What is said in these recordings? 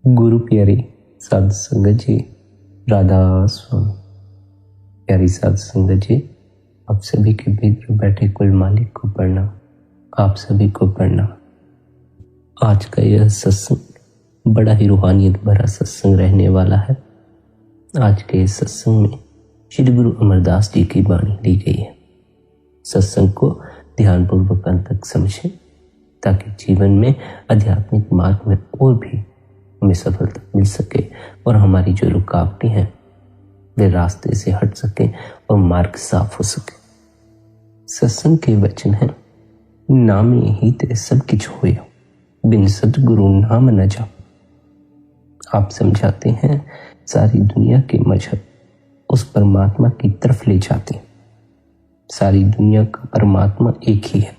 गुरु प्यारी साध संगत जी, राधा स्वामी। प्यारी साध संगत जी, आप सभी के भीतर बैठे कुल मालिक को प्रणाम। आप सभी को प्रणाम। आज का यह सत्संग बड़ा ही रूहानियत भरा सत्संग रहने वाला है। आज के इस सत्संग में श्री गुरु अमरदास जी की वाणी ली गई है। सत्संग को ध्यानपूर्वक अंत तक समझें ताकि जीवन में आध्यात्मिक मार्ग में और भी हमें सफलता मिल सके और हमारी जो रुकावटें हैं वे रास्ते से हट सके और मार्ग साफ हो सके। सत्संग के वचन है, नामे ही ते सब किछ होय, बिन सतगुरु नाम न जाओ। आप समझाते हैं सारी दुनिया के मजहब उस परमात्मा की तरफ ले जाते हैं। सारी दुनिया का परमात्मा एक ही है।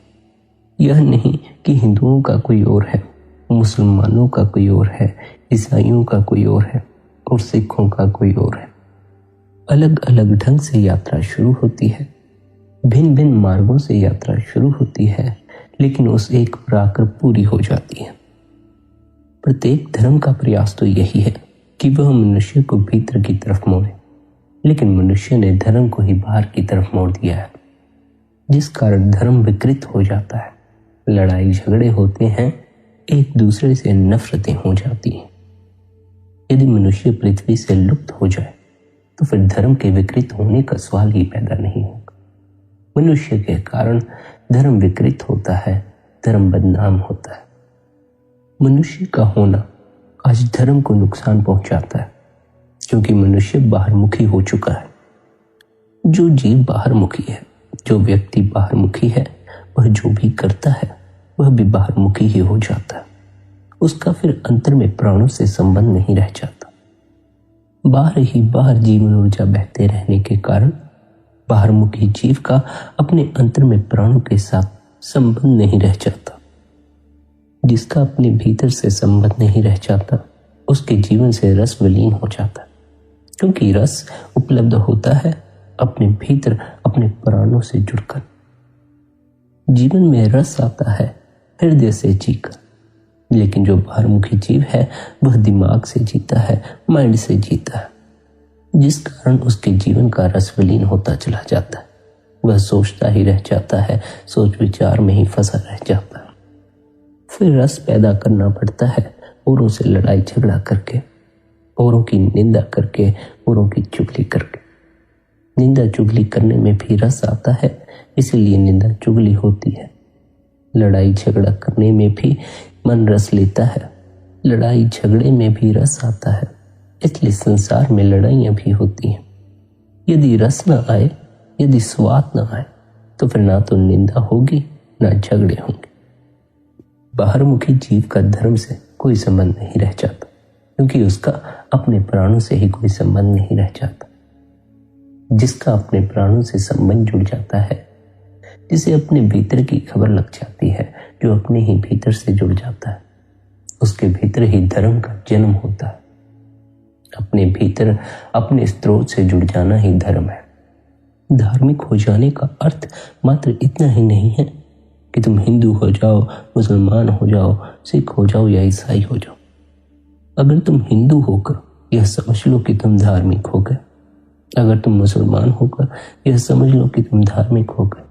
यह नहीं कि हिंदुओं का कोई और है, मुसलमानों का कोई और है, ईसाइयों का कोई और है और सिखों का कोई और है। अलग अलग ढंग से यात्रा शुरू होती है, भिन्न भिन्न मार्गों से यात्रा शुरू होती है, लेकिन उस एक पर आकर पूरी हो जाती है। प्रत्येक धर्म का प्रयास तो यही है कि वह मनुष्य को भीतर की तरफ मोड़े, लेकिन मनुष्य ने धर्म को ही बाहर की तरफ मोड़ दिया है, जिस कारण धर्म विकृत हो जाता है। लड़ाई झगड़े होते हैं, एक दूसरे से नफरतें हो जाती हैं। यदि मनुष्य पृथ्वी से लुप्त हो जाए तो फिर धर्म के विकृत होने का सवाल ही पैदा नहीं होगा। मनुष्य के कारण धर्म विकृत होता है, धर्म बदनाम होता है। मनुष्य का होना आज धर्म को नुकसान पहुंचाता है, क्योंकि मनुष्य बाहरमुखी हो चुका है। जो जीव बाहरमुखी है, जो व्यक्ति बाहरमुखी है, वह जो भी करता है वह भी बाहरमुखी ही हो जाता है। उसका फिर अंतर में प्राणों से संबंध नहीं रह जाता। बाहर ही बाहर जीवन ऊर्जा बहते रहने के कारण बाहरमुखी जीव का अपने अंतर में प्राणों के साथ संबंध नहीं रह जाता। जिसका अपने भीतर से संबंध नहीं रह जाता, उसके जीवन से रस विलीन हो जाता, क्योंकि रस उपलब्ध होता है अपने भीतर अपने प्राणों से जुड़कर। जीवन में रस आता है हृदय से जीकर, लेकिन जो बाहरमुखी जीव है वह दिमाग से जीता है, माइंड से जीता है, जिस कारण उसके जीवन का रस विलीन होता चला जाता है। वह सोचता ही रह जाता है, सोच विचार में ही फंसा रह जाता है। फिर रस पैदा करना पड़ता है औरों से लड़ाई झगड़ा करके, औरों की निंदा करके, औरों की चुगली करके। निंदा चुगली करने में भी रस आता है, इसीलिए निंदा चुगली होती है। लड़ाई झगड़ा करने में भी मन रस लेता है, लड़ाई झगड़े में भी रस आता है, इसलिए संसार में लड़ाइयां भी होती हैं। यदि रस न आए, यदि स्वाद न आए, तो फिर ना तो निंदा होगी ना झगड़े होंगे। बाहरमुखी जीव का धर्म से कोई संबंध नहीं रह जाता, क्योंकि उसका अपने प्राणों से ही कोई संबंध नहीं रह जाता। जिसका अपने प्राणों से संबंध जुड़ जाता है, जिसे अपने भीतर की खबर लग जाती है, जो अपने ही भीतर से जुड़ जाता है, उसके भीतर ही धर्म का जन्म होता है। अपने भीतर अपने स्रोत से जुड़ जाना ही धर्म है। धार्मिक हो जाने का अर्थ मात्र इतना ही नहीं है कि तुम हिंदू हो जाओ, मुसलमान हो जाओ, सिख हो जाओ या ईसाई हो जाओ। अगर तुम हिंदू होकर यह समझ लो कि तुम धार्मिक हो गए, अगर तुम मुसलमान होकर यह समझ लो कि तुम धार्मिक हो गए,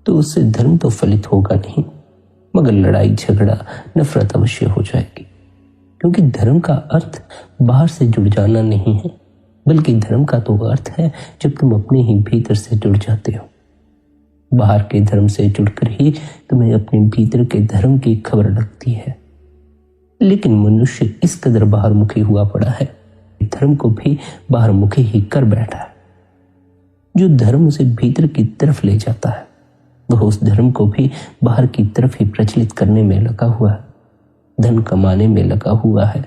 तो उससे धर्म तो फलित होगा नहीं, मगर लड़ाई झगड़ा नफरत अवश्य हो जाएगी। क्योंकि धर्म का अर्थ बाहर से जुड़ जाना नहीं है, बल्कि धर्म का तो अर्थ है जब तुम अपने ही भीतर से जुड़ जाते हो। बाहर के धर्म से जुड़कर ही तुम्हें अपने भीतर के धर्म की खबर लगती है। लेकिन मनुष्य इस कदर बाहरमुखी हुआ पड़ा है, धर्म को भी बाहरमुखी ही कर बैठा है। जो धर्म उसे भीतर की तरफ ले जाता है, वह उस धर्म को भी बाहर की तरफ ही प्रचलित करने में लगा हुआ है, धन कमाने में लगा हुआ है,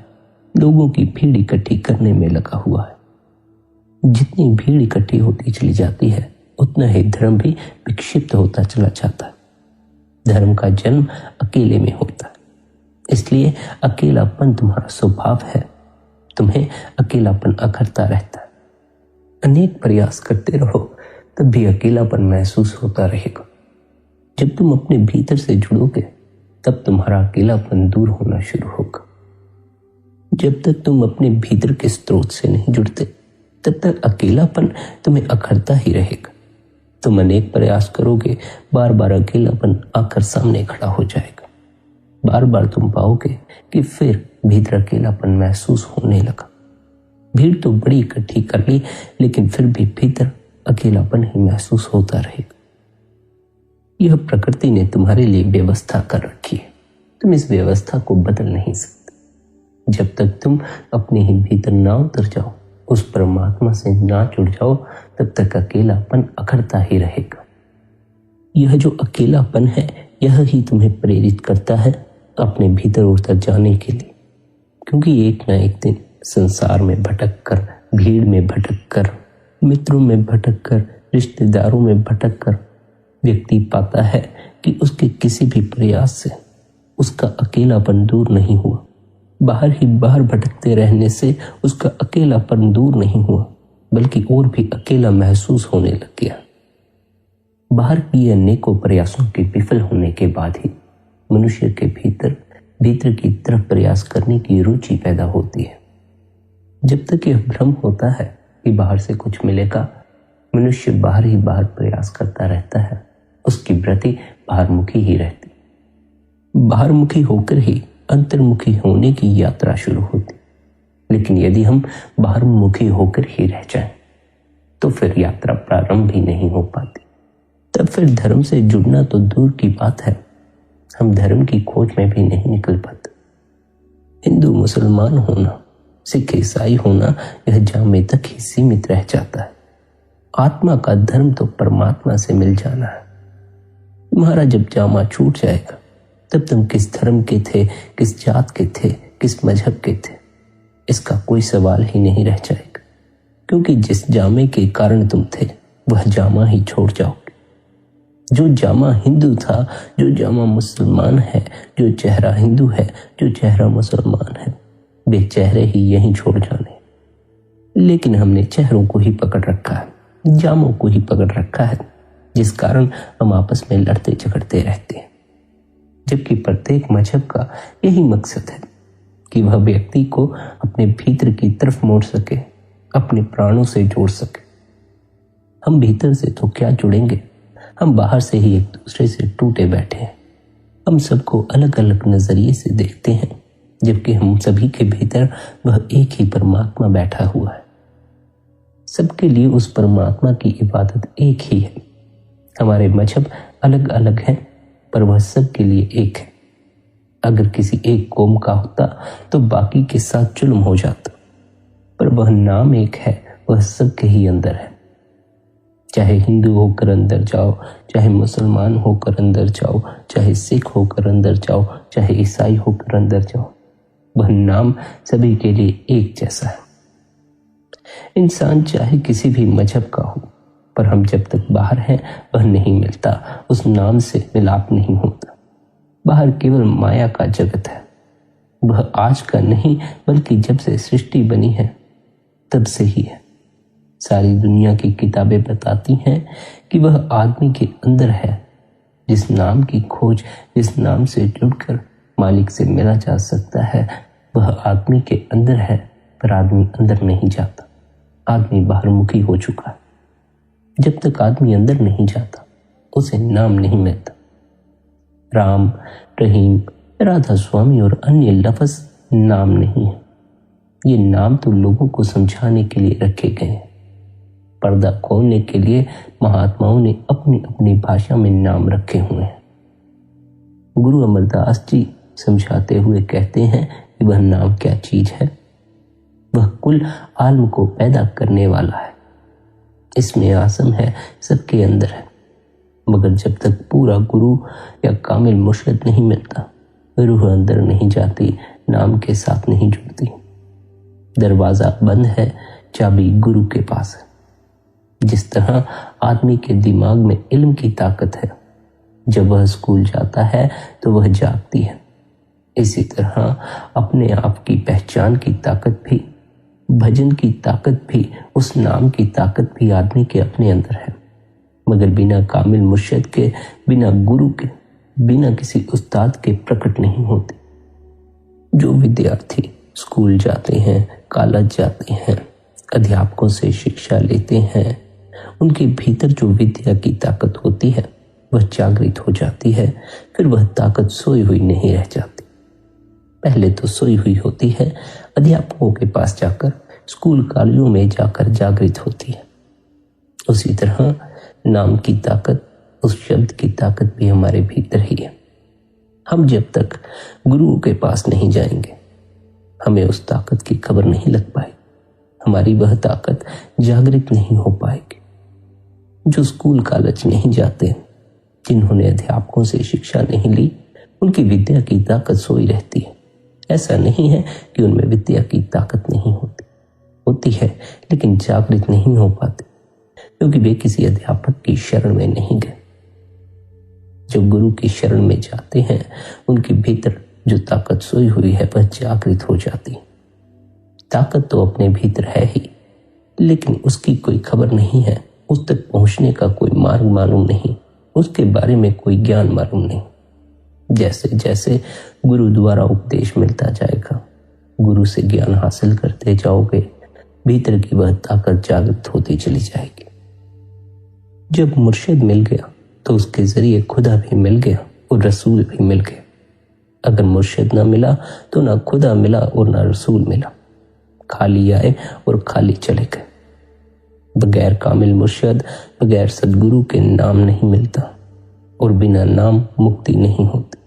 लोगों की भीड़ इकट्ठी करने में लगा हुआ है। जितनी भीड़ इकट्ठी होती चली जाती है, उतना ही धर्म भी विक्षिप्त होता चला जाता है। धर्म का जन्म अकेले में होता है, इसलिए अकेलापन तुम्हारा स्वभाव है, तुम्हें अकेलापन अखरता रहता है। अनेक प्रयास करते रहो तब भी अकेलापन महसूस होता रहेगा। जब तुम अपने भीतर से जुड़ोगे तब तुम्हारा अकेलापन दूर होना शुरू होगा। जब तक तुम अपने भीतर के स्रोत से नहीं जुड़ते तब तक अकेलापन तुम्हें अखरता ही रहेगा। तुम अनेक प्रयास करोगे, बार बार अकेलापन आकर सामने खड़ा हो जाएगा। बार बार तुम पाओगे कि फिर भीतर अकेलापन महसूस होने लगा। भीड़ तो बड़ी इकट्ठी कर ली, लेकिन फिर भी भीतर अकेलापन ही महसूस होता रहेगा। यह प्रकृति ने तुम्हारे लिए व्यवस्था कर रखी है, तुम इस व्यवस्था को बदल नहीं सकते। जब तक तुम अपने ही भीतर ना उतर जाओ, उस परमात्मा से ना जुड़ जाओ, तब तक अकेलापन अखरता ही रहेगा। यह जो अकेलापन है, यह ही तुम्हें प्रेरित करता है अपने भीतर उतर जाने के लिए। क्योंकि एक ना एक दिन संसार में भटक कर, भीड़ में भटक कर, मित्रों में भटक कर, रिश्तेदारों में भटक कर व्यक्ति पाता है कि उसके किसी भी प्रयास से उसका अकेलापन दूर नहीं हुआ। बाहर ही बाहर भटकते रहने से उसका अकेलापन दूर नहीं हुआ, बल्कि और भी अकेला महसूस होने लग गया। बाहर किए अनेकों प्रयासों के विफल होने के बाद ही मनुष्य के भीतर की तरफ प्रयास करने की रुचि पैदा होती है। जब तक यह भ्रम होता है कि बाहर से कुछ मिलेगा, मनुष्य बाहर ही बाहर प्रयास करता रहता है, उसकी वृत्ति बाहरमुखी ही रहती। बाहरमुखी होकर ही अंतर्मुखी होने की यात्रा शुरू होती। लेकिन यदि हम बाहरमुखी होकर ही रह जाएं, तो फिर यात्रा प्रारंभ ही नहीं हो पाती। तब फिर धर्म से जुड़ना तो दूर की बात है, हम धर्म की खोज में भी नहीं निकल पाते। हिंदू मुसलमान होना, सिख ईसाई होना, यह जामे तक ही सीमित रह जाता है। आत्मा का धर्म तो परमात्मा से मिल जाना है। तुम्हारा जब जामा छूट जाएगा, तब तुम किस धर्म के थे, किस जात के थे, किस मजहब के थे, इसका कोई सवाल ही नहीं रह जाएगा। क्योंकि जिस जामे के कारण तुम थे, वह जामा ही छोड़ जाओगे। जो जामा हिंदू था, जो जामा मुसलमान है, जो चेहरा हिंदू है, जो चेहरा मुसलमान है, वे चेहरे ही यहीं छोड़ जाने। लेकिन हमने चेहरों को ही पकड़ रखा है, जामों को ही पकड़ रखा है, जिस कारण हम आपस में लड़ते झगड़ते रहते हैं। जबकि प्रत्येक मजहब का यही मकसद है कि वह व्यक्ति को अपने भीतर की तरफ मोड़ सके, अपने प्राणों से जोड़ सके। हम भीतर से तो क्या जुड़ेंगे, हम बाहर से ही एक दूसरे से टूटे बैठे हैं। हम सबको अलग अलग नजरिए से देखते हैं, जबकि हम सभी के भीतर वह एक ही परमात्मा बैठा हुआ है। सबके लिए उस परमात्मा की इबादत एक ही है। हमारे मजहब अलग अलग हैं, पर वह सबके लिए एक है। अगर किसी एक कौम का होता तो बाकी के साथ जुल्म हो जाता, पर वह नाम एक है, वह सबके ही अंदर है। चाहे हिंदू होकर अंदर जाओ, चाहे मुसलमान होकर अंदर जाओ, चाहे सिख होकर अंदर जाओ, चाहे ईसाई होकर अंदर जाओ, वह नाम सभी के लिए एक जैसा है। इंसान चाहे किसी भी मजहब का हो, पर हम जब तक बाहर हैं वह नहीं मिलता, उस नाम से मिलाप नहीं होता। बाहर केवल माया का जगत है। वह आज का नहीं, बल्कि जब से सृष्टि बनी है तब से ही है। सारी दुनिया की किताबें बताती हैं कि वह आदमी के अंदर है। जिस नाम की खोज, जिस नाम से जुड़कर मालिक से मिला जा सकता है, वह आदमी के अंदर है, पर आदमी अंदर नहीं जाता। आदमी बाहरमुखी हो चुका है। जब तक आदमी अंदर नहीं जाता, उसे नाम नहीं मिलता। राम, रहीम, राधा स्वामी और अन्य लफ्ज नाम नहीं है। ये नाम तो लोगों को समझाने के लिए रखे गए हैं। पर्दा खोलने के लिए महात्माओं ने अपनी अपनी भाषा में नाम रखे हुए हैं। गुरु अमरदास जी समझाते हुए कहते हैं कि वह नाम क्या चीज है। वह कुल आलम को पैदा करने वाला है। इसमें आसम है, सबके अंदर है। मगर जब तक पूरा गुरु या कामिल मुर्शिद नहीं मिलता, रूह अंदर नहीं जाती, नाम के साथ नहीं जुड़ती। दरवाजा बंद है, चाबी गुरु के पास है। जिस तरह आदमी के दिमाग में इल्म की ताकत है, जब वह स्कूल जाता है तो वह जागती है। इसी तरह अपने आप की पहचान की ताकत भी, भजन की ताकत भी, उस नाम की ताकत भी आदमी के अपने अंदर है। मगर बिना कामिल मुर्शिद के, बिना गुरु के, बिना किसी उस्ताद के प्रकट नहीं होती। जो विद्यार्थी स्कूल जाते हैं, कॉलेज जाते हैं, अध्यापकों से शिक्षा लेते हैं, उनके भीतर जो विद्या की ताकत होती है वह जागृत हो जाती है। फिर वह ताकत सोई हुई नहीं रह जाती। पहले तो सोई हुई होती है, अध्यापकों के पास जाकर, स्कूल कॉलेजों में जाकर जागृत होती है। उसी तरह नाम की ताकत, उस शब्द की ताकत भी हमारे भीतर ही है। हम जब तक गुरु के पास नहीं जाएंगे हमें उस ताकत की खबर नहीं लग पाएगी, हमारी वह ताकत जागृत नहीं हो पाएगी। जो स्कूल कॉलेज नहीं जाते, जिन्होंने अध्यापकों से शिक्षा नहीं ली, उनकी विद्या की ताकत सोई रहती है। ऐसा नहीं है कि उनमें विद्या की ताकत नहीं होती है, लेकिन जागृत नहीं हो पाते क्योंकि वे किसी अध्यापक की शरण में नहीं गए। जो गुरु की शरण में जाते हैं उनके भीतर जो ताकत सोई हुई है वह जागृत हो जाती है। ताकत तो अपने भीतर है ही, लेकिन उसकी कोई खबर नहीं है, उस तक पहुंचने का कोई मार्ग मालूम नहीं, उसके बारे में कोई ज्ञान मालूम नहीं। जैसे जैसे गुरु द्वारा उपदेश मिलता जाएगा, गुरु से ज्ञान हासिल करते जाओगे, भीतर की वह ताकत जागृत होती चली जाएगी। जब मुर्शिद मिल गया तो उसके जरिए खुदा भी मिल गया और रसूल भी मिल गया। अगर मुर्शिद ना मिला तो ना खुदा मिला और ना रसूल मिला। खाली आए और खाली चले गए। बगैर कामिल मुर्शिद, बगैर सदगुरु के नाम नहीं मिलता और बिना नाम मुक्ति नहीं होती।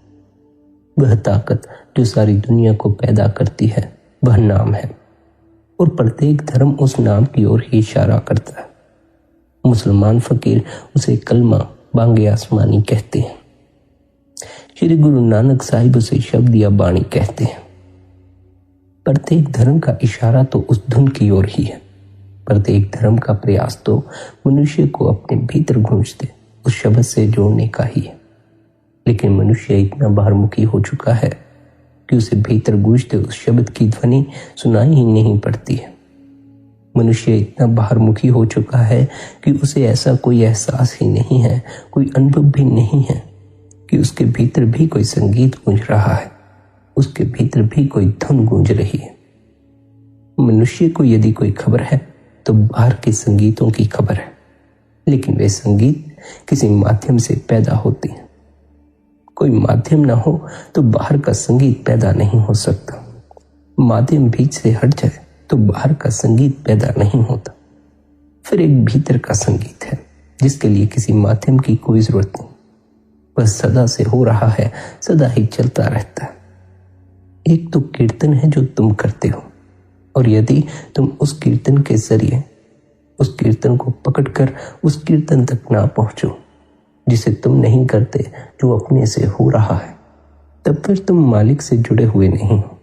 वह ताकत जो सारी दुनिया को पैदा करती है वह नाम है और प्रत्येक धर्म उस नाम की ओर ही इशारा करता है। मुसलमान फकीर उसे कलमा बांगे आसमानी कहते हैं। श्री गुरु नानक साहिब उसे शब्द या बाणी कहते हैं। प्रत्येक धर्म का इशारा तो उस धुन की ओर ही है। प्रत्येक धर्म का प्रयास तो मनुष्य को अपने भीतर गूंजते उस शब्द से जोड़ने का ही है। लेकिन मनुष्य इतना बाहरमुखी हो चुका है कि उसे भीतर गूंजते उस शब्द की ध्वनि सुनाई ही नहीं पड़ती है। मनुष्य इतना बाहरमुखी हो चुका है कि उसे ऐसा कोई एहसास ही नहीं है, कोई अनुभव भी नहीं है कि उसके भीतर भी कोई संगीत गूंज रहा है, उसके भीतर भी कोई धुन गूंज रही है। मनुष्य को यदि कोई खबर है तो बाहर के संगीतों की खबर है, लेकिन वे संगीत किसी माध्यम से पैदा होते हैं। कोई माध्यम ना हो तो बाहर का संगीत पैदा नहीं हो सकता। माध्यम बीच से हट जाए तो बाहर का संगीत पैदा नहीं होता। फिर एक भीतर का संगीत है जिसके लिए किसी माध्यम की कोई जरूरत नहीं, वह सदा से हो रहा है, सदा ही चलता रहता है। एक तो कीर्तन है जो तुम करते हो, और यदि तुम उस कीर्तन के जरिए उस कीर्तन को पकड़कर उस कीर्तन तक ना पहुंचो जिसे तुम नहीं करते, जो अपने से हो रहा है, तब फिर तुम मालिक से जुड़े हुए नहीं हो।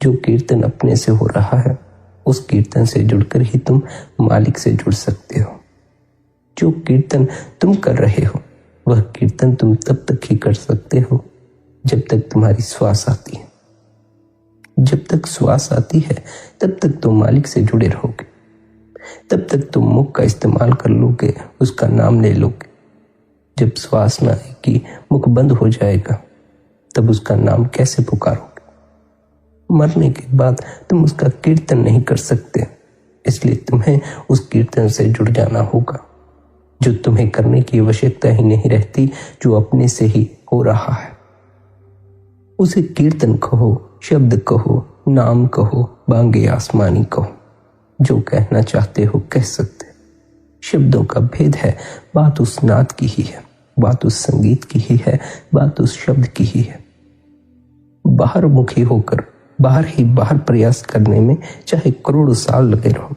जो कीर्तन अपने से हो रहा है उस कीर्तन से जुड़कर ही तुम मालिक से जुड़ सकते हो। जो कीर्तन तुम कर रहे हो वह कीर्तन तुम तब तक ही कर सकते हो जब तक तुम्हारी श्वास आती है। जब तक श्वास आती है तब तक तुम मालिक से जुड़े रहोगे। तब तक तुम मुख का इस्तेमाल कर लोगे, उसका नाम ले लोगे। जब श्वास न आएगी, मुख बंद हो जाएगा, तब उसका नाम कैसे पुकारोगे? मरने के बाद तुम उसका कीर्तन नहीं कर सकते, इसलिए तुम्हें उस कीर्तन से जुड़ जाना होगा जो तुम्हें करने की आवश्यकता ही नहीं रहती, जो अपने से ही हो रहा है। उसे कीर्तन कहो, शब्द कहो, नाम कहो, बांगे आसमानी कहो, जो कहना चाहते हो कह सकते। शब्दों का भेद है, बात उस नाद की ही है, बात उस संगीत की ही है, बात उस शब्द की ही है। बाहर मुखी होकर बाहर ही बाहर प्रयास करने में चाहे करोड़ों साल लगे रहो,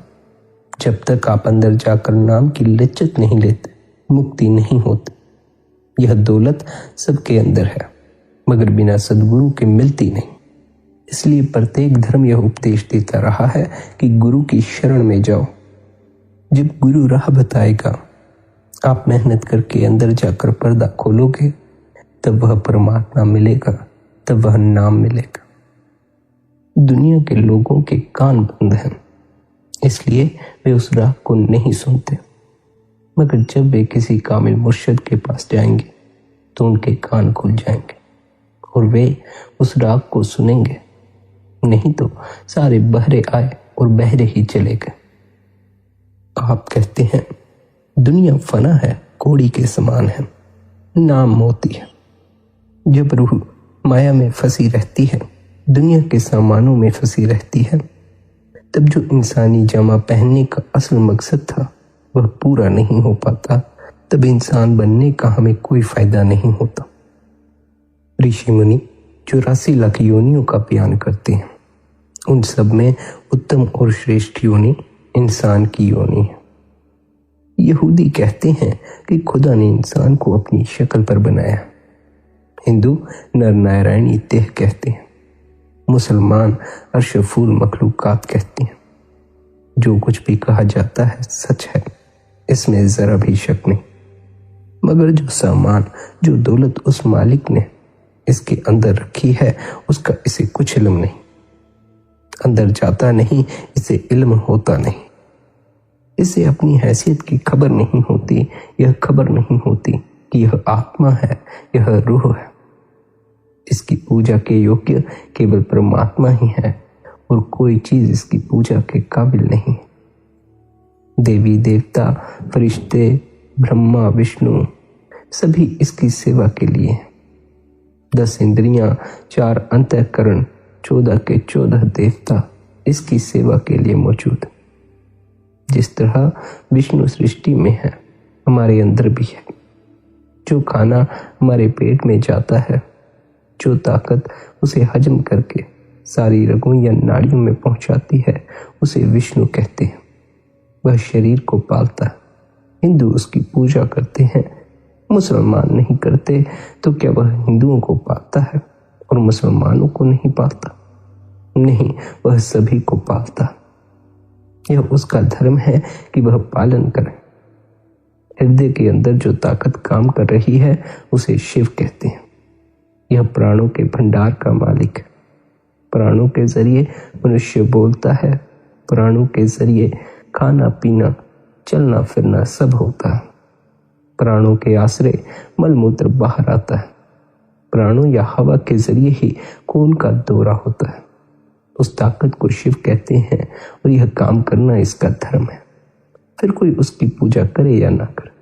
जब तक आप अंदर जाकर नाम की लज्जत नहीं लेते, मुक्ति नहीं होती। यह दौलत सबके अंदर है, मगर बिना सदगुरु के मिलती नहीं। इसलिए प्रत्येक धर्म यह उपदेश देता रहा है कि गुरु की शरण में जाओ। जब गुरु राह बताएगा, आप मेहनत करके अंदर जाकर पर्दा खोलोगे, तब वह परमात्मा मिलेगा, तब वह नाम मिलेगा। दुनिया के लोगों के कान बंद हैं, इसलिए वे उस राह को नहीं सुनते, मगर जब वे किसी कामिल मुर्शिद के पास जाएंगे तो उनके कान खुल जाएंगे और वे उस राग को सुनेंगे। नहीं तो सारे बहरे आए और बहरे ही चले गए। आप कहते हैं दुनिया फना है, कोड़ी के समान है, नाम मोती है। जब रूह माया में फंसी रहती है, दुनिया के सामानों में फंसी रहती है, तब जो इंसानी जामा पहनने का असल मकसद था वह पूरा नहीं हो पाता, तब इंसान बनने का हमें कोई फायदा नहीं होता। ऋषि मुनि 84 लाख योनियों का बयान करते हैं, उन सब में उत्तम और श्रेष्ठ योनि इंसान की योनि है। यहूदी कहते हैं कि खुदा ने इंसान को अपनी शक्ल पर बनाया। हिंदू नर नारायणी देह कहते हैं। मुसलमान अर्शफूल मखलूकात कहते हैं। जो कुछ भी कहा जाता है सच है, इसमें जरा भी शक नहीं। मगर जो सामान, जो दौलत उस मालिक ने इसके अंदर रखी है, उसका इसे कुछ इल्म नहीं। अंदर जाता नहीं, इसे इल्म होता नहीं। इसे अपनी हैसियत की खबर नहीं होती। यह खबर नहीं होती कि यह आत्मा है, यह रूह है। इसकी पूजा के योग्य केवल परमात्मा ही है और कोई चीज इसकी पूजा के काबिल नहीं। देवी देवता, फरिश्ते, ब्रह्मा, विष्णु सभी इसकी सेवा के लिए। 10 इंद्रियां, 4 अंतःकरण, 14 के 14 देवता इसकी सेवा के लिए मौजूद। जिस तरह विष्णु सृष्टि में है, हमारे अंदर भी है। जो खाना हमारे पेट में जाता है, जो ताकत उसे हजम करके सारी रगों या नाड़ियों में पहुंचाती है, उसे विष्णु कहते हैं। वह शरीर को पालता है। हिंदू उसकी पूजा करते हैं, मुसलमान नहीं करते, तो क्या वह हिंदुओं को पालता है और मुसलमानों को नहीं पालता? नहीं, वह सभी को पालता। यह उसका धर्म है कि वह पालन करे। हृदय के अंदर जो ताकत काम कर रही है, उसे शिव कहते हैं। यह प्राणों के भंडार का मालिक है। प्राणों के जरिए मनुष्य बोलता है, प्राणों के जरिए खाना पीना, चलना फिरना सब होता है। प्राणों के आश्रय मलमूत्र बाहर आता है। प्राणों या हवा के जरिए ही खून का दौरा होता है। उस ताकत को शिव कहते हैं और यह काम करना इसका धर्म है। फिर कोई उसकी पूजा करे या ना करे।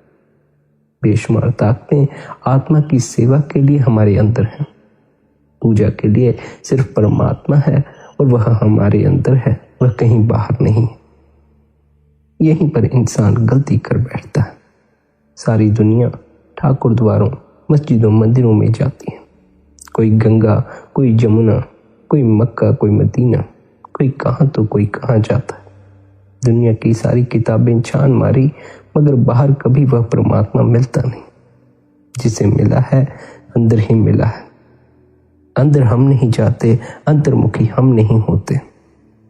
बेशुमार ताकतें आत्मा की सेवा के लिए हमारे अंदर हैं। पूजा के लिए सिर्फ परमात्मा है और वह हमारे अंदर है, वह कहीं बाहर नहीं। यहीं पर इंसान गलती कर बैठता है। सारी दुनिया ठाकुर द्वारों, मस्जिदों, मंदिरों में जाती है। कोई गंगा, कोई जमुना, कोई मक्का, कोई मदीना, कोई कहाँ तो कोई कहाँ जाता है। दुनिया की सारी किताबें छान मारी, मगर बाहर कभी वह परमात्मा मिलता नहीं। जिसे मिला है अंदर ही मिला है। अंदर हम नहीं जाते, अंतर्मुखी हम नहीं होते,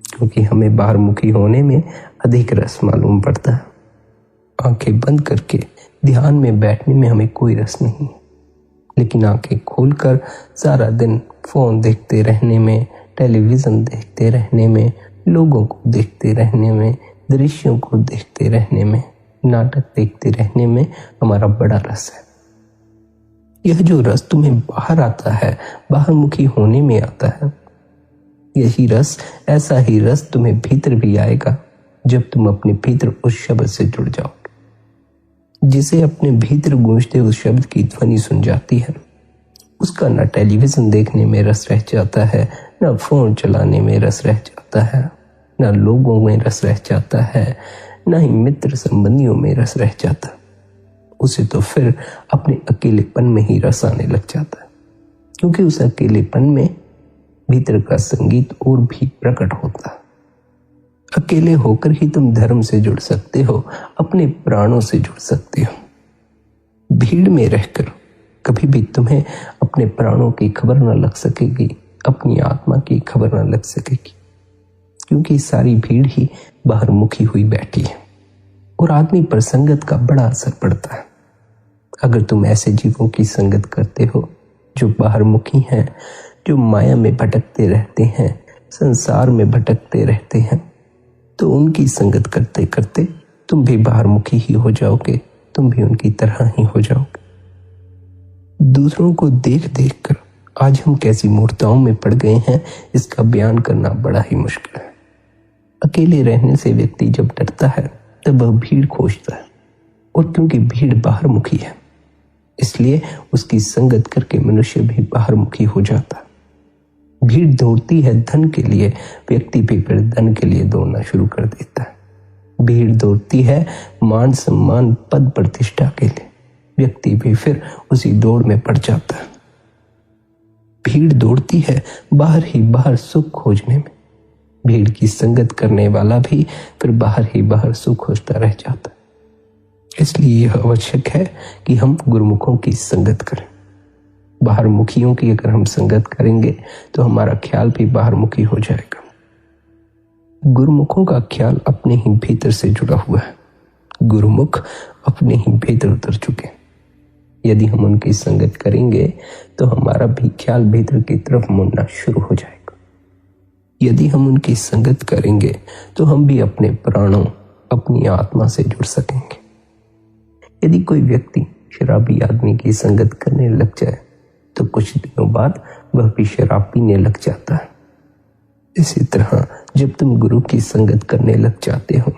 क्योंकि हमें बाहरमुखी होने में अधिक रस मालूम पड़ता है। आंखें बंद करके ध्यान में बैठने में हमें कोई रस नहीं, लेकिन आंखें खोलकर सारा दिन फोन देखते रहने में, टेलीविजन देखते रहने में, लोगों को देखते रहने में, दृश्यों को देखते रहने में, नाटक देखते रहने में हमारा बड़ा रस है। यह जो रस तुम्हें बाहर आता है, बाहरमुखी होने में आता है, यही रस, ऐसा ही रस तुम्हें भीतर भी आएगा जब तुम अपने भीतर उस शब्द से जुड़ जाओगे। जिसे अपने भीतर गूंजते उस शब्द की ध्वनि सुन जाती है, उसका न टेलीविजन देखने में रस रह जाता है, न फोन चलाने में रस रह जाता है, न लोगों में रस रह जाता है, न ही मित्र संबंधियों में रस रह जाता। उसे तो फिर अपने अकेलेपन में ही रस आने लग जाता है, क्योंकि उस अकेलेपन में भीतर का संगीत और भी प्रकट होता है। अकेले होकर ही तुम धर्म से जुड़ सकते हो, अपने प्राणों से जुड़ सकते हो। भीड़ में रहकर कभी भी तुम्हें अपने प्राणों की खबर न लग सकेगी, अपनी आत्मा की खबर न लग सकेगी, क्योंकि सारी भीड़ ही बाहरमुखी हुई बैठी है और आदमी पर संगत का बड़ा असर पड़ता है। अगर तुम ऐसे जीवों की संगत करते हो जो बाहरमुखी हैं, जो माया में भटकते रहते हैं, संसार में भटकते रहते हैं, तो उनकी संगत करते करते तुम भी बाहरमुखी ही हो जाओगे, तुम भी उनकी तरह ही हो जाओगे। दूसरों को देख देख कर आज हम कैसी मूर्ताओं में पड़ गए हैं, इसका बयान करना बड़ा ही मुश्किल है। अकेले रहने से व्यक्ति जब डरता है तब वह भीड़ खोजता है, और क्योंकि भीड़ बाहर मुखी है इसलिए उसकी संगत करके मनुष्य भी बाहर मुखी हो जाता है। भीड़ दौड़ती है धन के लिए, व्यक्ति भी फिर धन के लिए दौड़ना शुरू कर देता है। भीड़ दौड़ती है मान सम्मान पद प्रतिष्ठा के लिए, व्यक्ति भी फिर उसी दौड़ में पड़ जाता है। भीड़ दौड़ती है बाहर ही बाहर सुख खोजने में, भीड़ की संगत करने वाला भी फिर बाहर ही बाहर सुख खोजता रह जाता है। इसलिए यह आवश्यक है कि हम गुरुमुखों की संगत करें। बाहर मुखियों की अगर हम संगत करेंगे तो हमारा ख्याल भी बाहर मुखी हो जाएगा। गुरुमुखों का ख्याल अपने ही भीतर से जुड़ा हुआ है। गुरुमुख अपने ही भीतर उतर चुके हैं। यदि हम उनकी संगत करेंगे तो हमारा भी ख्याल भीतर की तरफ मुड़ना शुरू हो जाएगा। यदि हम उनकी संगत करेंगे तो हम भी अपने प्राणों, अपनी आत्मा से जुड़ सकेंगे। यदि कोई व्यक्ति शराबी आदमी की संगत करने लग जाए तो कुछ दिनों बाद वह भी शराब पीने लग जाता है। इसी तरह जब तुम गुरु की संगत करने लग जाते हो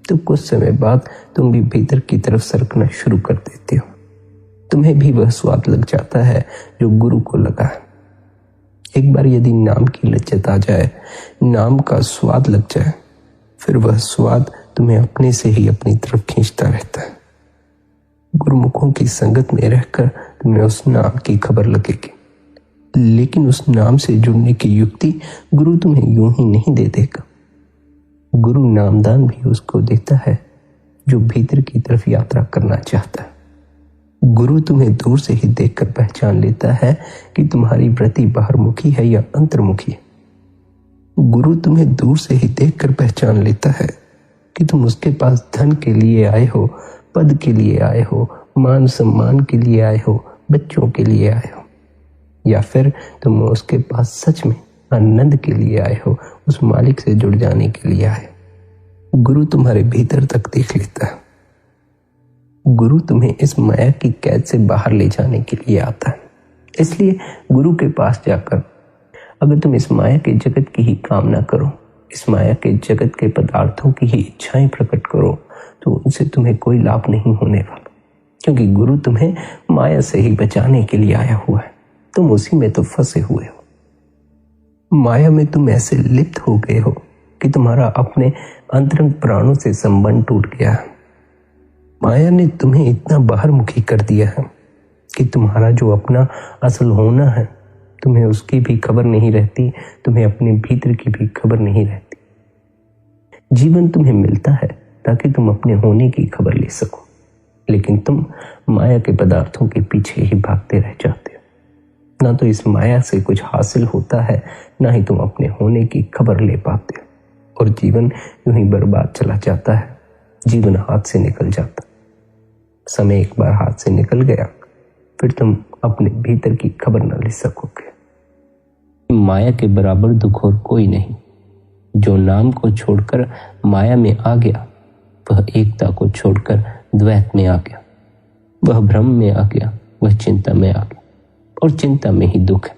तो कुछ समय बाद तुम भी भीतर की तरफ सरकना शुरू कर देते हो। तुम्हें भी वह स्वाद लग जाता है जो गुरु को लगा है। एक बार यदि नाम की लज्जत आ जाए, नाम का स्वाद लग जाए, फिर वह स्वाद तुम्हें अपने से ही अपनी तरफ खींचता रहता है। गुरुमुखों की संगत में रहकर तुम्हें उस नाम की खबर लगेगी, लेकिन उस नाम से जुड़ने की युक्ति गुरु तुम्हें यूं ही नहीं दे देगा। गुरु नामदान भी उसको देता है जो भीतर की तरफ यात्रा करना चाहता है। गुरु तुम्हें दूर से ही देखकर पहचान लेता है कि तुम्हारी वृत्ति बाहरमुखी है या अंतर्मुखी है। गुरु तुम्हें दूर से ही देखकर पहचान लेता है कि तुम उसके पास धन के लिए आए हो, पद के लिए आए हो, मान सम्मान के लिए आए हो, बच्चों के लिए आए हो, या फिर तुम उसके पास सच में आनंद के लिए आए हो, उस मालिक से जुड़ जाने के लिए आए हो। गुरु तुम्हारे भीतर तक देख लेता है। गुरु तुम्हें इस माया की कैद से बाहर ले जाने के लिए आता है। इसलिए गुरु के पास जाकर अगर तुम इस माया के जगत की ही कामना करो, इस माया के जगत के पदार्थों की ही इच्छाएं प्रकट करो, तो उनसे तुम्हें कोई लाभ नहीं होने वाला, क्योंकि गुरु तुम्हें माया से ही बचाने के लिए आया हुआ है। तुम उसी में तो फंसे हुए हो। माया में तुम ऐसे लिप्त हो गए हो कि तुम्हारा अपने अंतरंग प्राणों से संबंध टूट गया है। माया ने तुम्हें इतना बाहरमुखी कर दिया है कि तुम्हारा जो अपना असल होना है, तुम्हें उसकी भी खबर नहीं रहती, तुम्हें अपने भीतर की भी खबर नहीं रहती। जीवन तुम्हें मिलता है ताकि तुम अपने होने की खबर ले सको, लेकिन तुम माया के पदार्थों के पीछे ही भागते रह जाते हो। ना तो इस माया से कुछ हासिल होता है, ना ही तुम अपने होने की खबर ले पाते हो, और जीवन यूं ही बर्बाद चला जाता है। जीवन हाथ से निकल जाता। समय एक बार हाथ से निकल गया, फिर तुम अपने भीतर की खबर न ले सकोगे। माया के बराबर दुख और कोई नहीं। जो नाम को छोड़कर माया में आ गया, वह एकता को छोड़कर द्वैत में आ गया। वह भ्रम में आ गया, वह चिंता में आ गया, और चिंता में ही दुख है।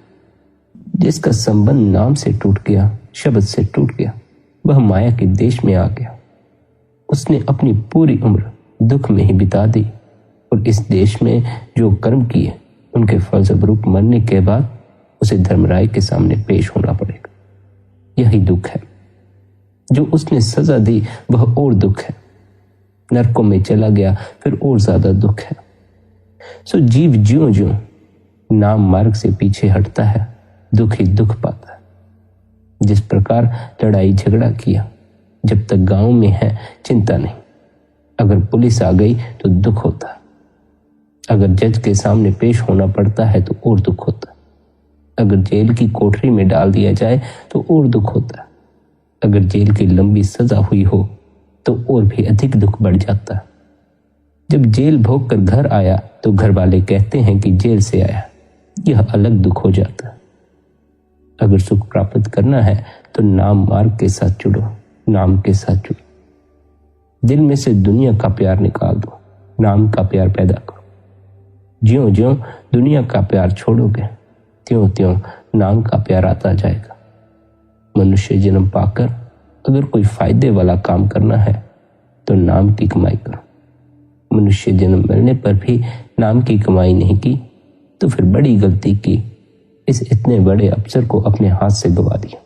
जिसका संबंध नाम से टूट गया, शब्द से टूट गया, वह माया के देश में आ गया। उसने अपनी पूरी उम्र दुख में ही बिता दी, और इस देश में जो कर्म किए उनके फलस्वरूप मरने के बाद उसे धर्मराय के सामने पेश होना पड़ेगा। यही दुख है। जो उसने सजा दी वह और दुख है। नरकों में चला गया, फिर और ज्यादा दुख है। सो जीव ज्यों ज्यों नाम मार्ग से पीछे हटता है, दुख ही दुख पाता है। जिस प्रकार लड़ाई झगड़ा किया, जब तक गांव में है चिंता नहीं, अगर पुलिस आ गई तो दुख होता है। अगर जज के सामने पेश होना पड़ता है तो और दुख होता है। अगर जेल की कोठरी में डाल दिया जाए तो और दुख होता है। अगर जेल की लंबी सजा हुई हो तो और भी अधिक दुख बढ़ जाता है। जब जेल भोग कर घर आया तो घर वाले कहते हैं कि जेल से आया, यह अलग दुख हो जाता है। अगर सुख प्राप्त करना है तो नाम मार्ग के साथ जुड़ो, नाम के साथ जुड़ो। दिल में से दुनिया का प्यार निकाल दो, नाम का प्यार पैदा करो। ज्यों ज्यों दुनिया का प्यार छोड़ोगे, त्यों त्यों नाम का प्यार आता जाएगा। मनुष्य जन्म पाकर अगर कोई फायदे वाला काम करना है तो नाम की कमाई करो। मनुष्य जन्म मिलने पर भी नाम की कमाई नहीं की तो फिर बड़ी गलती की, इस इतने बड़े अवसर को अपने हाथ से गवा दिया।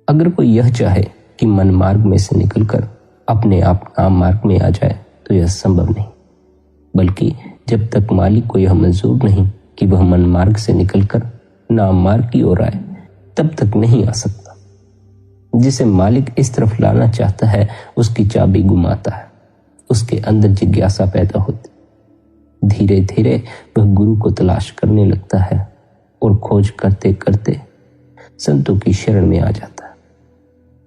अगर कोई यह चाहे कि मन मार्ग में से निकलकर अपने आप नाम मार्ग में आ जाए तो यह संभव नहीं, बल्कि जब तक मालिक को यह मंजूर नहीं कि वह मन मार्ग से निकलकर नाम मार्ग की ओर आए तब तक नहीं आ सकता। जिसे मालिक इस तरफ लाना चाहता है उसकी चाबी गुमाता है, उसके अंदर जिज्ञासा पैदा होती, धीरे धीरे वह गुरु को तलाश करने लगता है और खोज करते करते संतों की शरण में आ जाता है।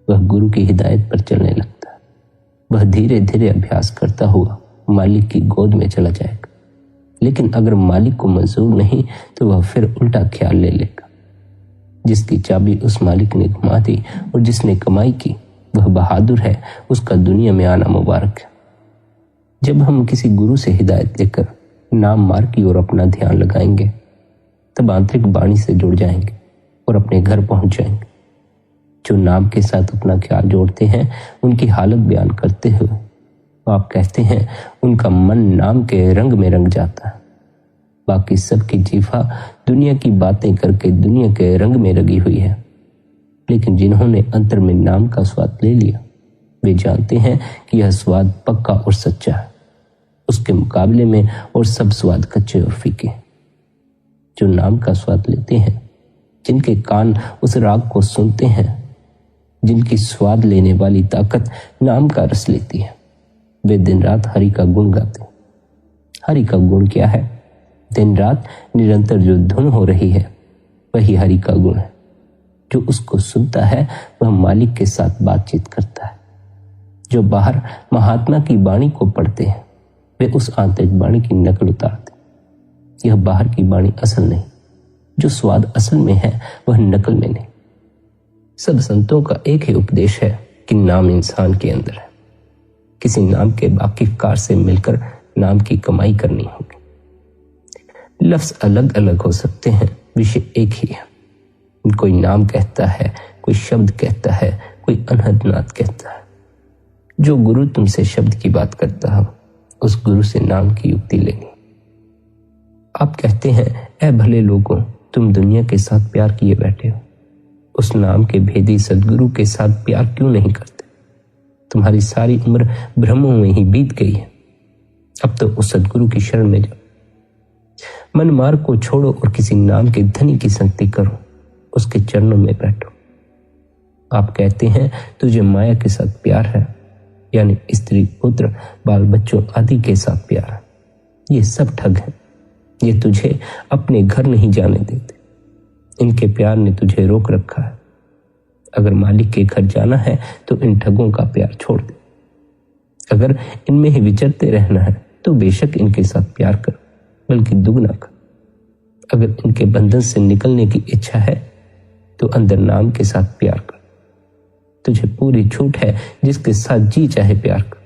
वह गुरु की हिदायत पर चलने लगता है। वह धीरे धीरे अभ्यास करता हुआ मालिक की गोद में चला जाएगा। लेकिन अगर मालिक को मंजूर नहीं तो वह फिर उल्टा ख्याल ले लेगा। जिसकी चाबी उस मालिक ने घुमा दी और जिसने कमाई की वह बहादुर है, उसका दुनिया में आना मुबारक है। जब हम किसी गुरु से हिदायत लेकर नाम मार्ग की ओर अपना ध्यान लगाएंगे तब आंतरिक वाणी से जुड़ जाएंगे और अपने घर पहुंच जाएंगे। जो नाम के साथ अपना ख्याल जोड़ते हैं उनकी हालत बयान करते हुए आप कहते हैं उनका मन नाम के रंग में रंग जाता है। बाकी सबकी जीवा दुनिया की बातें करके दुनिया के रंग में रंगी हुई है, लेकिन जिन्होंने अंतर में नाम का स्वाद ले लिया वे जानते हैं कि यह स्वाद पक्का और सच्चा है। उसके मुकाबले में और सब स्वाद कच्चे और फीके। जो नाम का स्वाद लेते हैं, जिनके कान उस राग को सुनते हैं, जिनकी स्वाद लेने वाली ताकत नाम का रस लेती है, वे दिन रात हरि का गुण गाते हैं। हरि का गुण क्या है? दिन रात निरंतर जो धुन हो रही है वही हरि का गुण है। जो उसको सुनता है वह मालिक के साथ बातचीत करता है। जो बाहर महात्मा की वाणी को पढ़ते हैं वे उस आंतरिक वाणी की नकल उतारते। यह बाहर की वाणी असल नहीं, जो स्वाद असल में है वह नकल में नहीं। सब संतों का एक ही उपदेश है कि नाम इंसान के अंदर है। किसी नाम के वाकिफकार से मिलकर नाम की कमाई करनी होगी। लफ्ज अलग अलग हो सकते हैं, विषय एक ही है। कोई नाम कहता है, कोई शब्द कहता है, कोई अनहद नाद कहता है। जो गुरु तुमसे शब्द की बात करता हो उस गुरु से नाम की युक्ति लेनी। आप कहते हैं ऐ भले लोगों, तुम दुनिया के साथ प्यार किए बैठे हो, उस नाम के भेदी सदगुरु के साथ प्यार क्यों नहीं करते? तुम्हारी सारी उम्र भ्रमों में ही बीत गई है। अब तो उस सदगुरु की शरण में जाओ। मन मार्ग को छोड़ो और किसी नाम के धनी की संगति करो, उसके चरणों में बैठो। आप कहते हैं तुझे माया के साथ प्यार है, यानी स्त्री, पुत्र, बाल बच्चों आदि के साथ प्यार है। ये सब ठग है। ये तुझे अपने घर नहीं जाने देते। इनके प्यार ने तुझे रोक रखा है। अगर मालिक के घर जाना है तो इन ठगों का प्यार छोड़ दे। अगर इनमें ही विचरते रहना है तो बेशक इनके साथ प्यार कर, बल्कि दुगना कर। अगर इनके बंधन से निकलने की इच्छा है तो अंदर नाम के साथ प्यार कर। तुझे पूरी छूट है, जिसके साथ जी चाहे प्यार कर।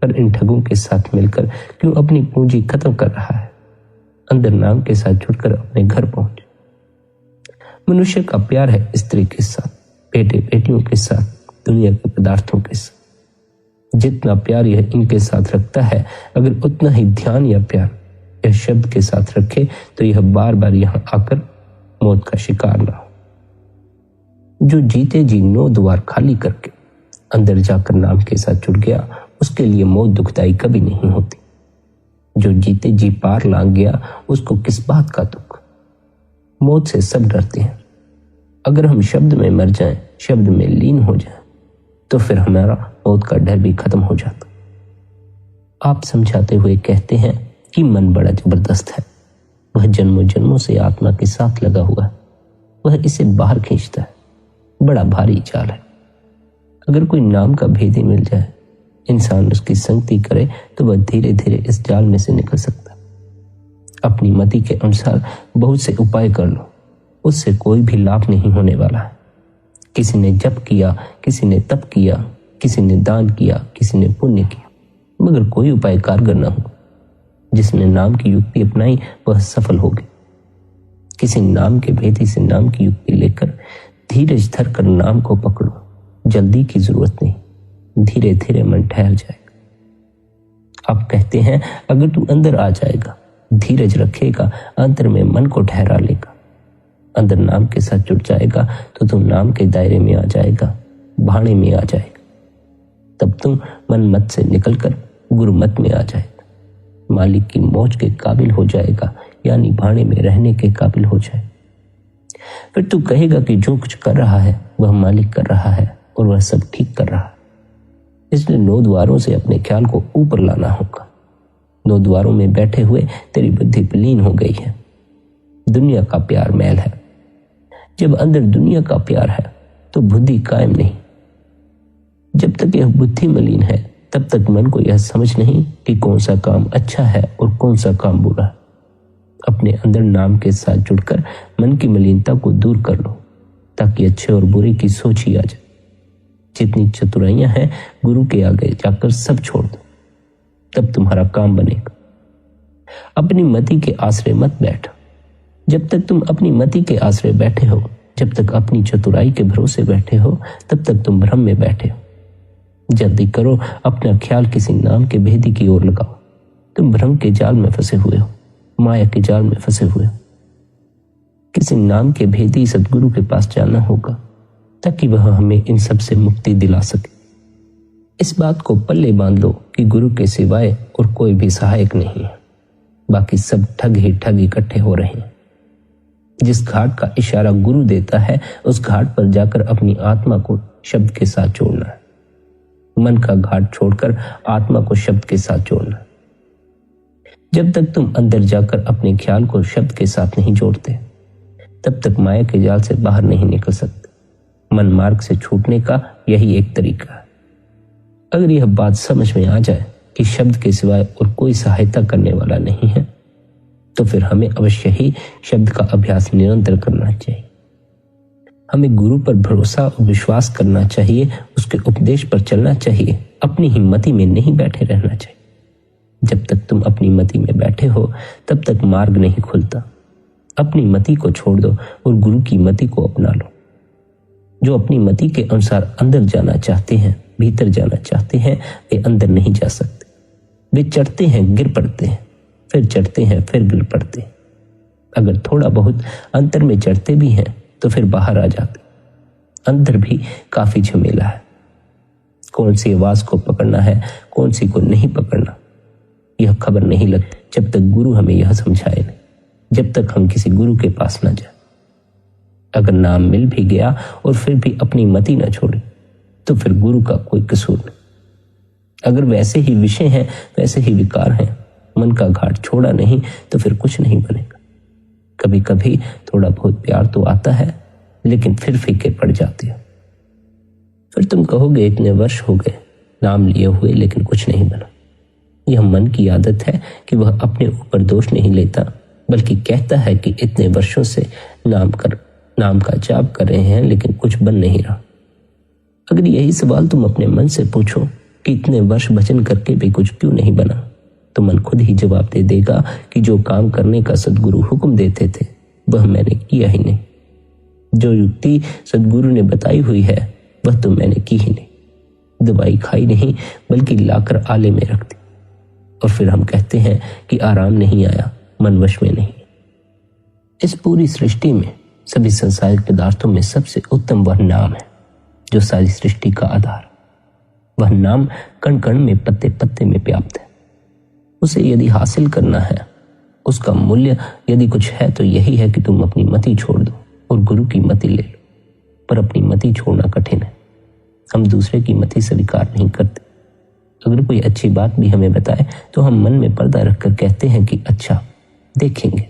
पर इन ठगों के साथ मिलकर क्यों अपनी पूंजी खत्म कर रहा है? अंदर नाम के साथ जुड़कर अपने घर पहुंच। मनुष्य का प्यार है स्त्री के साथ, बेटे बेटियों के साथ, दुनिया के पदार्थों के साथ। जितना प्यार यह इनके साथ रखता है, अगर उतना ही ध्यान या प्यार यह शब्द के साथ रखे तो यह बार बार यहां आकर मौत का शिकार ना हो। जो जीते जी 9 द्वार खाली करके अंदर जाकर नाम के साथ जुड़ गया, उसके लिए मौत दुखदाई कभी नहीं होती। जो जीते जी पार लांग गया, उसको किस बात का दुख? मौत से सब डरते हैं। अगर हम शब्द में मर जाएं, शब्द में लीन हो जाएं, तो फिर हमारा मौत का डर भी खत्म हो जाता। आप समझाते हुए कहते हैं कि मन बड़ा जबरदस्त है। वह जन्मों जन्मों से आत्मा के साथ लगा हुआ है। वह इसे बाहर खींचता है। बड़ा भारी जाल है। अगर कोई नाम का भेदी मिल जाए, इंसान उसकी संगति करे तो वह धीरे धीरे इस जाल में से निकल सकता है। अपनी मति के अनुसार बहुत से उपाय कर लो, उससे कोई भी लाभ नहीं होने वाला है। किसी ने जप किया, किसी ने तप किया, किसी ने दान किया, किसी ने पुण्य किया, मगर कोई उपाय कारगर न हुआ। जिसने नाम की युक्ति अपनाई वह सफल हो गई। किसी नाम के भेदी से नाम की युक्ति लेकर धीरज धर कर नाम को पकड़ो। जल्दी की जरूरत नहीं, धीरे धीरे मन ठहर जाएगा। आप कहते हैं अगर तू अंदर आ जाएगा, धीरज रखेगा, अंतर में मन को ठहरा लेगा, अंदर नाम के साथ जुड़ जाएगा तो तुम नाम के दायरे में आ जाएगा, भाने में आ जाएगा। तब तुम मन मत से निकलकर गुरु मत में आ जाएगा, मालिक की मौज के काबिल हो जाएगा, यानी भाने में रहने के काबिल हो जाएगा। फिर तू कहेगा कि जो कुछ कर रहा है वह मालिक कर रहा है और वह सब ठीक कर रहा है। इसलिए 9 द्वारों से अपने ख्याल को ऊपर लाना होगा। 9 द्वारों में बैठे हुए तेरी बुद्धि विलीन हो गई है। दुनिया का प्यार मैल है। जब अंदर दुनिया का प्यार है तो बुद्धि कायम नहीं। जब तक यह बुद्धि मलिन है तब तक मन को यह समझ नहीं कि कौन सा काम अच्छा है और कौन सा काम बुरा है। अपने अंदर नाम के साथ जुड़कर मन की मलिनता को दूर कर लो ताकि अच्छे और बुरे की सोच ही आ जाए। जितनी चतुराइयां हैं गुरु के आगे जाकर सब छोड़ दो, तब तुम्हारा काम बनेगा। अपनी मति के आश्रय मत बैठो। जब तक तुम अपनी मति के आश्रय बैठे हो, जब तक अपनी चतुराई के भरोसे बैठे हो, तब तक तुम भ्रम में बैठे हो। जल्दी करो, अपना ख्याल किसी नाम के भेदी की ओर लगाओ। तुम भ्रम के जाल में फंसे हुए हो, माया के जाल में फंसे हुए हो। किसी नाम के भेदी सदगुरु के पास जाना होगा ताकि वह हमें इन सब से मुक्ति दिला सके। इस बात को पल्ले बांध लो कि गुरु के सिवाय और कोई भी सहायक नहीं है, बाकी सब ठग ही ठग इकट्ठे हो रहे हैं। जिस घाट का इशारा गुरु देता है उस घाट पर जाकर अपनी आत्मा को शब्द के साथ जोड़ना है। मन का घाट छोड़कर आत्मा को शब्द के साथ जोड़ना है। जब तक तुम अंदर जाकर अपने ख्याल को शब्द के साथ नहीं जोड़ते, तब तक माया के जाल से बाहर नहीं निकल सकते। मन मार्ग से छूटने का यही एक तरीका है। अगर यह बात समझ में आ जाए कि शब्द के सिवाय और कोई सहायता करने वाला नहीं है, तो फिर हमें अवश्य ही शब्द का अभ्यास निरंतर करना चाहिए। हमें गुरु पर भरोसा और विश्वास करना चाहिए, उसके उपदेश पर चलना चाहिए, अपनी ही मति में नहीं बैठे रहना चाहिए। जब तक तुम अपनी मति में बैठे हो तब तक मार्ग नहीं खुलता। अपनी मति को छोड़ दो और गुरु की मति को अपना लो। जो अपनी मति के अनुसार अंदर जाना चाहते हैं, भीतर जाना चाहते हैं, वे अंदर नहीं जा सकते। वे चढ़ते हैं, गिर पड़ते हैं, फिर चढ़ते हैं, फिर गिर पड़ते हैं। अगर थोड़ा बहुत अंतर में चढ़ते भी हैं तो फिर बाहर आ जाते। अंदर भी काफी झमेला है। कौन सी आवाज को पकड़ना है, कौन सी को नहीं पकड़ना, यह खबर नहीं लगती जब तक गुरु हमें यह समझाए नहीं, जब तक हम किसी गुरु के पास न जाए। अगर नाम मिल भी गया और फिर भी अपनी मति न छोड़े तो फिर गुरु का कोई कसूर नहीं। अगर वैसे ही विषय हैं, वैसे ही विकार हैं, मन का घाट छोड़ा नहीं तो फिर कुछ नहीं बनेगा। कभी कभी थोड़ा बहुत प्यार तो आता है, लेकिन फिर फीके पड़ जाते हो। फिर तुम कहोगे इतने वर्ष हो गए नाम लिए हुए लेकिन कुछ नहीं बना। यह मन की आदत है कि वह अपने ऊपर दोष नहीं लेता, बल्कि कहता है कि इतने वर्षों से नाम का जाप कर रहे हैं लेकिन कुछ बन नहीं रहा। अगर यही सवाल तुम अपने मन से पूछो कि इतने वर्ष भजन करके भी कुछ क्यों नहीं बना, तो मन खुद ही जवाब दे देगा कि जो काम करने का सदगुरु हुक्म देते थे वह मैंने किया ही नहीं। जो युक्ति सदगुरु ने बताई हुई है वह तो मैंने की ही नहीं। दवाई खाई नहीं बल्कि लाकर आले में रख दी। और फिर हम कहते हैं कि आराम नहीं आया, मन वश में नहीं। इस पूरी सृष्टि में सभी संसारिक पदार्थों में सबसे उत्तम वह नाम है जो सारी सृष्टि का आधार। वह नाम कण कण में, पत्ते पत्ते में व्याप्त है। उसे यदि हासिल करना है, उसका मूल्य यदि कुछ है तो यही है कि तुम अपनी मति छोड़ दो और गुरु की मति ले लो। पर अपनी मति छोड़ना कठिन है। हम दूसरे की मति स्वीकार नहीं करते। अगर कोई अच्छी बात भी हमें बताए तो हम मन में पर्दा रखकर कहते हैं कि अच्छा देखेंगे।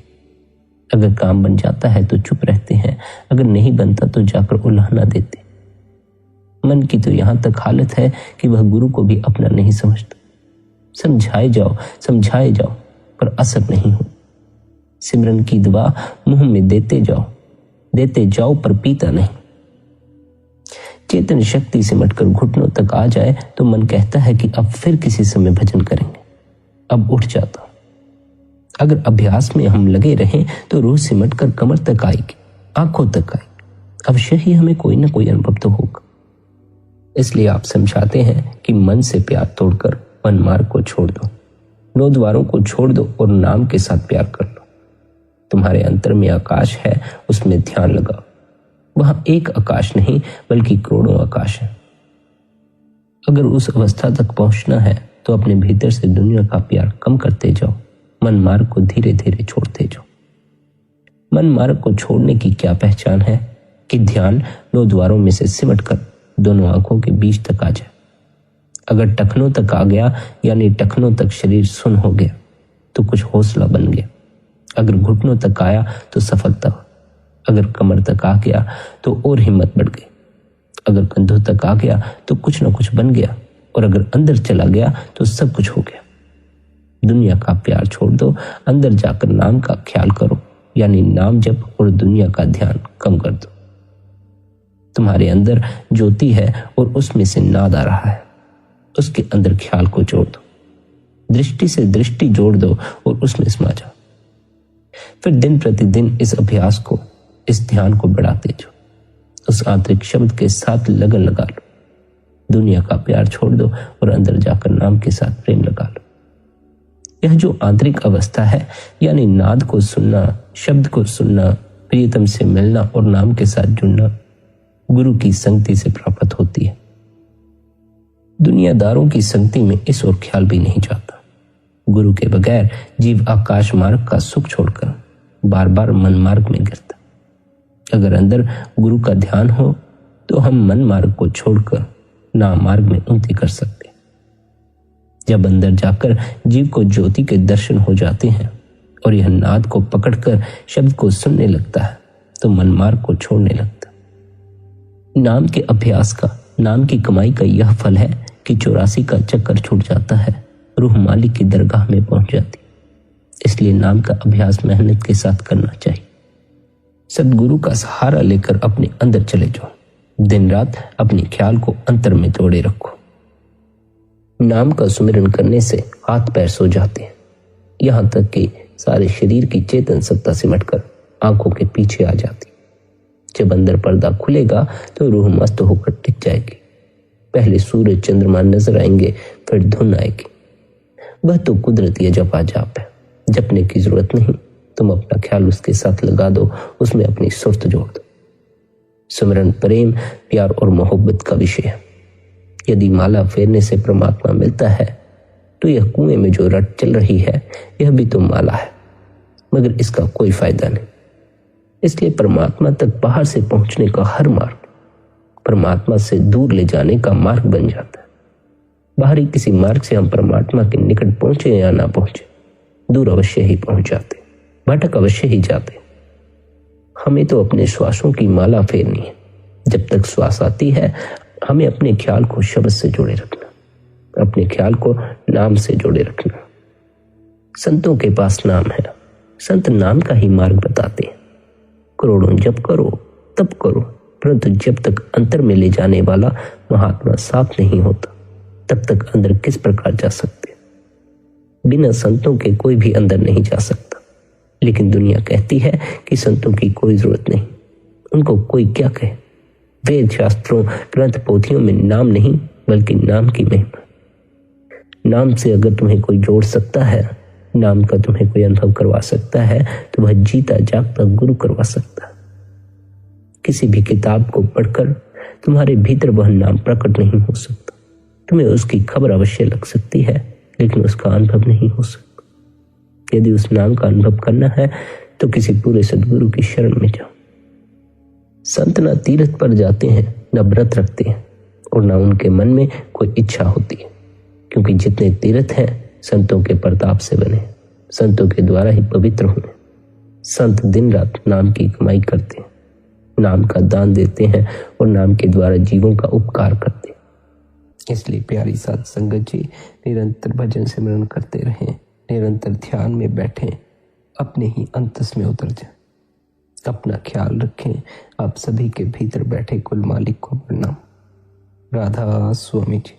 अगर काम बन जाता है तो चुप रहते हैं, अगर नहीं बनता तो जाकर उल्हाना देते। मन की तो यहां तक हालत है कि वह गुरु को भी अपना नहीं समझता। समझाए जाओ पर असर नहीं हो। सिमरन की दवा मुंह में देते जाओ पर पीता नहीं। चेतन शक्ति सिमटकर घुटनों तक आ जाए तो मन कहता है कि अब फिर किसी समय भजन करेंगे। अब उठ जाता। अगर अभ्यास में हम लगे रहें तो रूह सिमट कर कमर तक आएगी, आंखों तक आएगी। अवश्य ही हमें कोई ना कोई अनुभव तो होगा। इसलिए आप समझाते हैं कि मन से प्यार तोड़कर मन मार्ग को छोड़ दो, नौ द्वारों को छोड़ दो और नाम के साथ प्यार कर लो। तुम्हारे अंतर में आकाश है, उसमें ध्यान लगाओ। वहां एक आकाश नहीं बल्कि करोड़ों आकाश है। अगर उस अवस्था तक पहुंचना है तो अपने भीतर से दुनिया का प्यार कम करते जाओ, मन मार्ग को धीरे धीरे छोड़ते जाओ। मन मार्ग को छोड़ने की क्या पहचान है कि ध्यान नौ द्वारों में से सिमट कर दोनों आंखों के बीच तक आ जाए। अगर टखनों तक आ गया यानी टखनों तक शरीर सुन्न हो गया तो कुछ हौसला बन गया। अगर घुटनों तक आया तो सफलता हो। अगर कमर तक आ गया तो और हिम्मत बढ़ गई। अगर कंधों तक आ गया तो कुछ ना कुछ बन गया। और अगर अंदर चला गया तो सब कुछ हो गया। दुनिया का प्यार छोड़ दो, अंदर जाकर नाम का ख्याल करो, यानी नाम जप और दुनिया का ध्यान कम कर दो। तुम्हारे अंदर ज्योति है और उसमें से नाद आ रहा है, उसके अंदर ख्याल को जोड़ दो। दृष्टि से दृष्टि जोड़ दो और उसमें समा जाओ। फिर दिन प्रतिदिन इस अभ्यास को, इस ध्यान को बढ़ाते जाओ। उस आंतरिक शब्द के साथ लगन लगा लो। दुनिया का प्यार छोड़ दो और अंदर जाकर नाम के साथ प्रेम लगा लो। यह जो आंतरिक अवस्था है, यानी नाद को सुनना, शब्द को सुनना, प्रियतम से मिलना और नाम के साथ जुड़ना, गुरु की संगति से प्राप्त होती है। दुनियादारों की संगति में इस ओर ख्याल भी नहीं जाता। गुरु के बगैर जीव आकाश मार्ग का सुख छोड़कर बार बार मन मार्ग में गिरता। अगर अंदर गुरु का ध्यान हो तो हम मन मार्ग को छोड़कर नाम मार्ग में उन्नति कर सकते हैं। जब अंदर जाकर जीव को ज्योति के दर्शन हो जाते हैं और यह नाद को पकड़कर शब्द को सुनने लगता है तो मन मार्ग को छोड़ने लगता। नाम के अभ्यास का, नाम की कमाई का यह फल है कि 84 का चक्कर छूट जाता है, रूह मालिक की दरगाह में पहुंच जाती। इसलिए नाम का अभ्यास मेहनत के साथ करना चाहिए। सदगुरु का सहारा लेकर अपने अंदर चले जाओ। दिन रात अपने ख्याल को अंतर में तोड़े रखो। नाम का सुमिरन करने से हाथ पैर सो जाते हैं, यहां तक कि सारे शरीर की चेतन सत्ता सिमटकर आंखों के पीछे आ जाती। जब अंदर पर्दा खुलेगा तो रूह मस्त होकर टिक जाएगी। पहले सूरज चंद्रमा नजर आएंगे, फिर धुन आएगी। वह तो कुदरती जपा जाप है, जपने की जरूरत नहीं। तुम अपना ख्याल उसके साथ लगा दो, उसमें अपनी सुरत जोड़ दो। सुमिरन प्रेम, प्यार और मोहब्बत का विषय है। यदि माला फेरने से परमात्मा मिलता है तो यह कुएं में जो रट चल रही है यह भी तो माला है, मगर इसका कोई फायदा नहीं। इसलिए परमात्मा तक बाहर से पहुंचने का हर मार्ग परमात्मा से दूर ले जाने का मार्ग बन जाता है। बाहरी किसी मार्ग से हम परमात्मा के निकट पहुंचे या ना पहुंचे, दूर अवश्य ही पहुंच जाते, भटक अवश्य ही जाते। हमें तो अपने श्वासों की माला फेरनी है। जब तक श्वास आती है हमें अपने ख्याल को शब्द से जोड़े रखना, अपने ख्याल को नाम से जोड़े रखना। संतों के पास नाम है, संत नाम का ही मार्ग बताते हैं। करोड़ों जप करो तब करो, परंतु जब तक अंतर में ले जाने वाला महात्मा साथ नहीं होता तब तक अंदर किस प्रकार जा सकते। बिना संतों के कोई भी अंदर नहीं जा सकता। लेकिन दुनिया कहती है कि संतों की कोई जरूरत नहीं, उनको कोई क्या कहे। वेद शास्त्रों ग्रंथ पोथियों में नाम नहीं बल्कि नाम की महिमा। नाम से अगर तुम्हें कोई जोड़ सकता है, नाम का तुम्हें कोई अनुभव करवा सकता है तो वह जीता जागता गुरु करवा सकता है। किसी भी किताब को पढ़कर तुम्हारे भीतर वह नाम प्रकट नहीं हो सकता। तुम्हें उसकी खबर अवश्य लग सकती है लेकिन उसका अनुभव नहीं हो सकता। यदि उस नाम का अनुभव करना है तो किसी पूरे सदगुरु की शरण में जाओ। संत न तीर्थ पर जाते हैं, न व्रत रखते हैं और न उनके मन में कोई इच्छा होती है, क्योंकि जितने तीर्थ हैं संतों के प्रताप से बने, संतों के द्वारा ही पवित्र हुए। संत दिन रात नाम की कमाई करते हैं, नाम का दान देते हैं और नाम के द्वारा जीवों का उपकार करते हैं। इसलिए प्यारी साध संगत जी, निरंतर भजन सिमरन करते रहें, निरंतर ध्यान में बैठें, अपने ही अंतस में उतर जाएं। अपना ख्याल रखें। आप सभी के भीतर बैठे कुल मालिक को प्रणाम। राधा स्वामी जी।